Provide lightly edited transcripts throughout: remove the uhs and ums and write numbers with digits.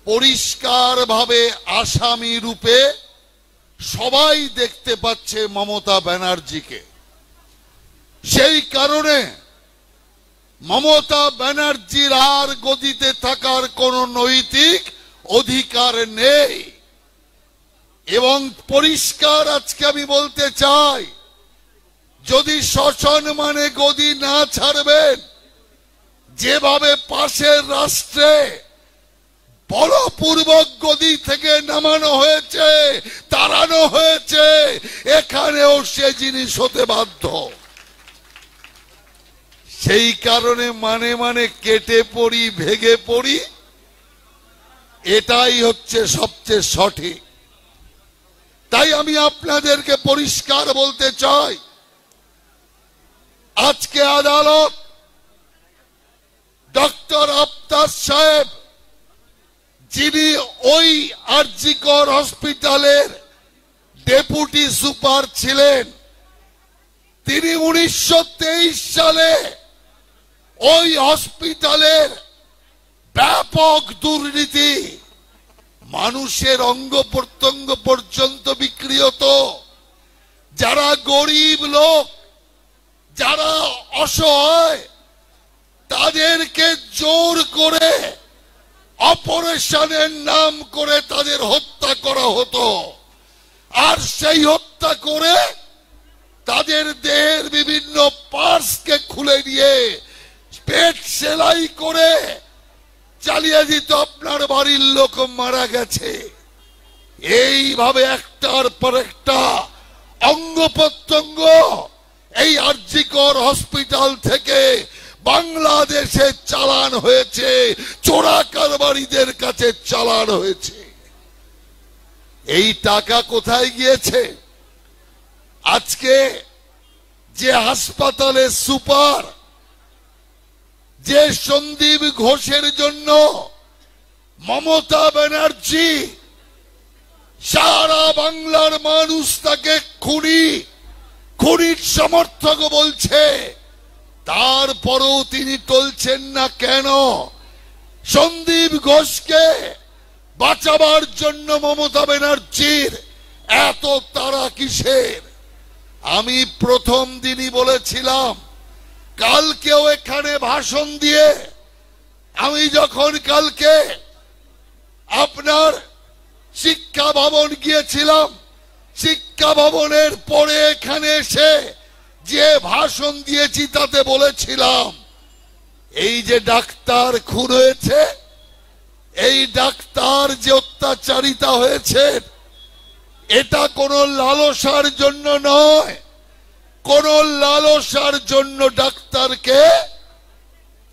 পরিষ্কারভাবে আসামি রূপে সবাই দেখতে পাচ্ছে মমতা ব্যানার্জিকে। সেই কারণে মমতা ব্যানার্জির আর গদিতে থাকার কোনো নৈতিক অধিকার নেই। এবং পরিষ্কার আজকে আমি বলতে চাই, যদি সসম্মানে গদি না ছাড়বেন, যেভাবে পাশের রাষ্ট্রে বলপূর্বক গদি থেকে নামানো হয়েছে, তাড়ানো হয়েছে, এখানেও সে জিনিস হতে বাধ্য। সেই কারণে মানে মানে কেটে পড়ি, ভেঙে পড়ি, এটাই হচ্ছে সবচেয়ে সঠিক। তাই আমি আপনাদেরকে পরিষ্কার বলতে চাই, আজকে আদালত ডক্টর আফতাব সাহেব, যিনি ওই আরজিকর হসপিটালের ডেপুটি সুপার ছিলেন, তিনি 1923 সালে ওই হসপিটালের ব্যাপক দুর্নীতি, মানুষের অঙ্গ প্রত্যঙ্গ পর্যন্ত বিক্রি হতো, যারা গরিব লোক, যারা অসহায়, তাদেরকে জোর করে অপারেশনের নাম করে তাদের হত্যা করা হতো। আর সেই হত্যা করে তাদের দেহের বিভিন্ন পার্টসকে খুলে দিয়ে পেট সেলাই করে চালিয়ে দিত। আপনার বাড়ির লোক মারা গেছে, এইভাবে একটার পর একটা অঙ্গ প্রত্যঙ্গ এই আরজিকর হসপিটাল থেকে বাংলাদেশে চালান হয়েছে, চোরা কারবারিদের কাছে চালান হয়েছে। এই টাকা কোথায় গিয়েছে? আজকে যে হাসপাতালের সুপার, যে সন্দীপ ঘোষের জন্য মমতা ব্যানার্জি, সারা বাংলার মানুষ তাকে খুনির সমর্থক বলছে, তারপরেও তিনি টলছেন না কেন? সন্দীপ ঘোষকে বাঁচাবার জন্য মমতা ব্যানার্জির এত তাড়া কিসের? আমি প্রথম দিনই বলেছিলাম, কালকেও এখানে ভাষণ দিয়ে আমি যখন কালকে আপনার শিক্ষা ভবন গিয়েছিলাম, শিক্ষা ভবনের পরে এখানে এসে যে ভাষণ দিয়েছি তাতে বলেছিলাম, এই যে ডাক্তার খুন হয়েছে, এই ডাক্তার যে অত্যাচারিতা হয়েছে, এটা কোনো লালসার জন্য নয়, কোন লালসার জন্য ডাক্তারকে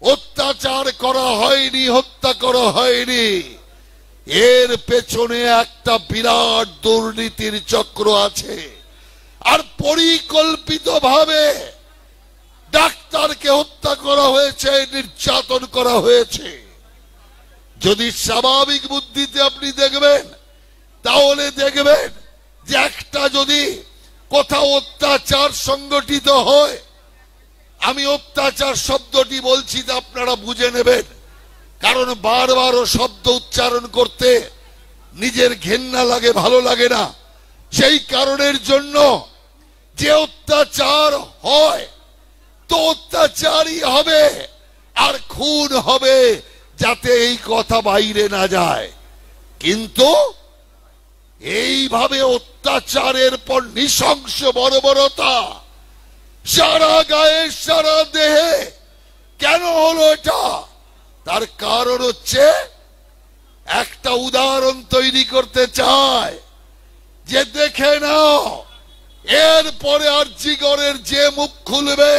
অত্যাচার করা হয়নি, হত্যা করা হয়নি। এর পেছনে একটা বিরাট দুর্নীতির চক্র আছে, আর পরিকল্পিতভাবে ডাক্তারকে হত্যা করা হয়েছে, নির্যাতন করা হয়েছে। যদি স্বাভাবিক বুদ্ধিতে আপনি দেখবেন, তাহলে দেখবেন যে একটা যদি কোথাও অত্যাচার সংগঠিত হয়, আমি অত্যাচার শব্দটি বলছি তা আপনারা বুঝে নেবেন, কারণ বারবার শব্দ উচ্চারণ করতে নিজের ঘেন্না লাগে, ভালো লাগে না। সেই কারণের জন্য যে অত্যাচার হয় তো অত্যাচারই হবে, আর খুন হবে, যাতে এই কথা বাইরে না যায়। কিন্তু এইভাবে অত্যাচারের পর নৃশংস বর্বরতা সারা গায়ে সারা দেহে কেন হলো এটা? তার কারণ হচ্ছে, একটা উদাহরণ তৈরি করতে চায় যে দেখে নাও, এরপরে আরজিকরের যে মুখ খুলবে,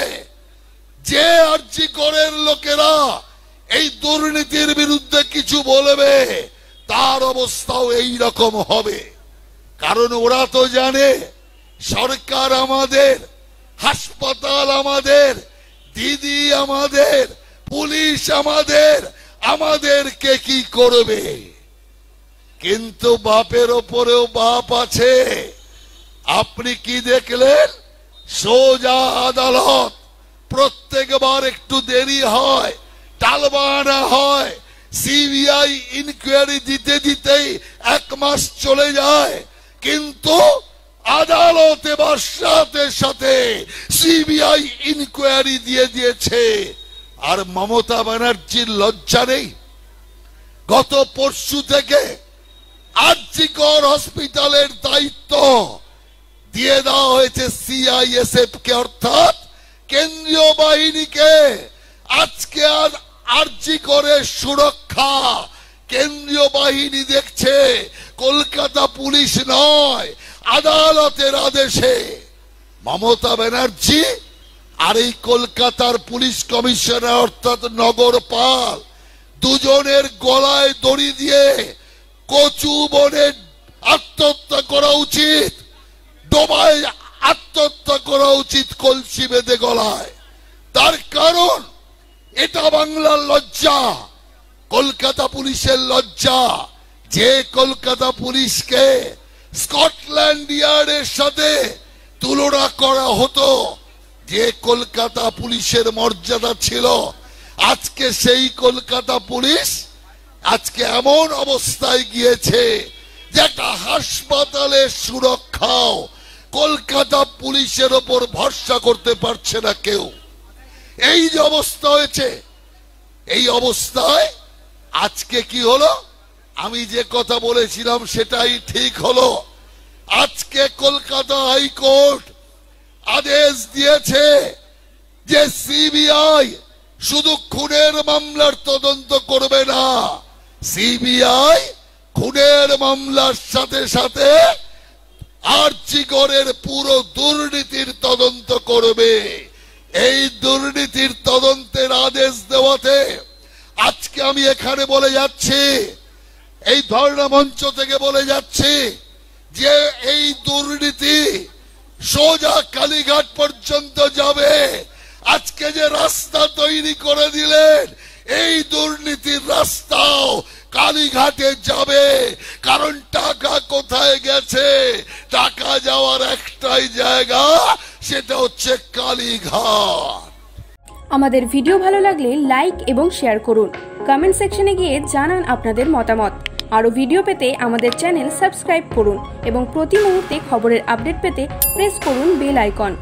যে আরজিকরের লোকেরা এই দুর্নীতির বিরুদ্ধে কিছু বলবে, তার অবস্থাও এই রকম হবে। কারণ ওরা তো জানে সরকার আমাদের, হাসপাতাল আমাদের, দিদি আমাদের, পুলিশ আমাদের, আমাদেরকে কি করবে। কিন্তু বাপের ওপরেও বাপ আছে। আপনি কি দেখলেন? সোজা আদালত, প্রত্যেকবার একটু দেরি হয়, টালবাহানা হয়, সিবিআই ইনকোয়ারি দিতে দিতেই 1 মাস চলে যায়, কিন্তু আদালত এবার সাথে সাথে সিবিআই ইনকোয়ারি দিয়ে দিয়েছে। আর মমতা ব্যানার্জির লজ্জা নেই? গত পরশু থেকে আরজিকর হসপিটালের দায়িত্ব দিয়ে দেওয়া হয়েছে সিআইএসএফ কে, অর্থাৎ কেন্দ্রীয় বাহিনীকে। আজকে আর আরজিকরের সুরক্ষা কেন্দ্রীয় বাহিনী দেখছে, কলকাতা পুলিশ নয়, আদালতের আদেশে। মমতা ব্যানার্জি আর এই কলকাতার পুলিশ কমিশনার অর্থাৎ নগরপাল দুজনের গলায় দড়ি দিয়ে কচু বনে আত্মহত্যা করা উচিত, ডোবায় আত্মহত্যা করা উচিত কলসি বেঁধে গলায়। তার কারণ এটা বাংলার লজ্জা, কলকাতা পুলিশের লজ্জা, যে কলকাতা পুলিশকে স্কটল্যান্ড ইয়ার্ডের সাথে তুলনা করা হতো, যে কলকাতা পুলিশের মর্যাদা ছিল, আজকে সেই কলকাতা পুলিশ আজকে এমন অবস্থায় গিয়েছে যে একটা হাসপাতালের সুরক্ষাও কলকাতা পুলিশের ওপর ভরসা করতে পারছে না কেউ। এই যে অবস্থা হয়েছে, এই অবস্থায় আজকে কি হলো? আমি যে কথা বলেছিলাম সেটাই ঠিক হলো। আজকে কলকাতা হাইকোর্ট আদেশ দিয়েছে যে সিবিআই শুধু খুনের মামলার তদন্ত করবে না, সিবিআই খুনের মামলার সাথে সাথে আরজিকরের পুরো দুর্নীতির তদন্ত করবে। এই দুর্নীতির তদন্তের আদেশ দেওয়াতে আজকে আমি এখানে বলে যাচ্ছি, এই ধর্ণা মঞ্চ থেকে বলে যাচ্ছি যে এই দুর্নীতি সোজা কালীঘাট পর্যন্ত যাবে। আজকে যে রাস্তা তৈরি করে দিলেন, এই দুর্নীতির রাস্তাও কালীঘাটে যাবে। কারণ টাকা কোথায় গেছে? টাকা যাওয়ার একটাই জায়গা, সেটা হচ্ছে কালীঘাট। আমাদের ভিডিও ভালো লাগলে লাইক এবং শেয়ার করুন। কমেন্ট সেকশনে গিয়ে জানান আপনাদের মতামত। আরও ভিডিও পেতে আমাদের চ্যানেল সাবস্ক্রাইব করুন এবং প্রতি মুহূর্তে খবরের আপডেট পেতে প্রেস করুন বেল আইকন।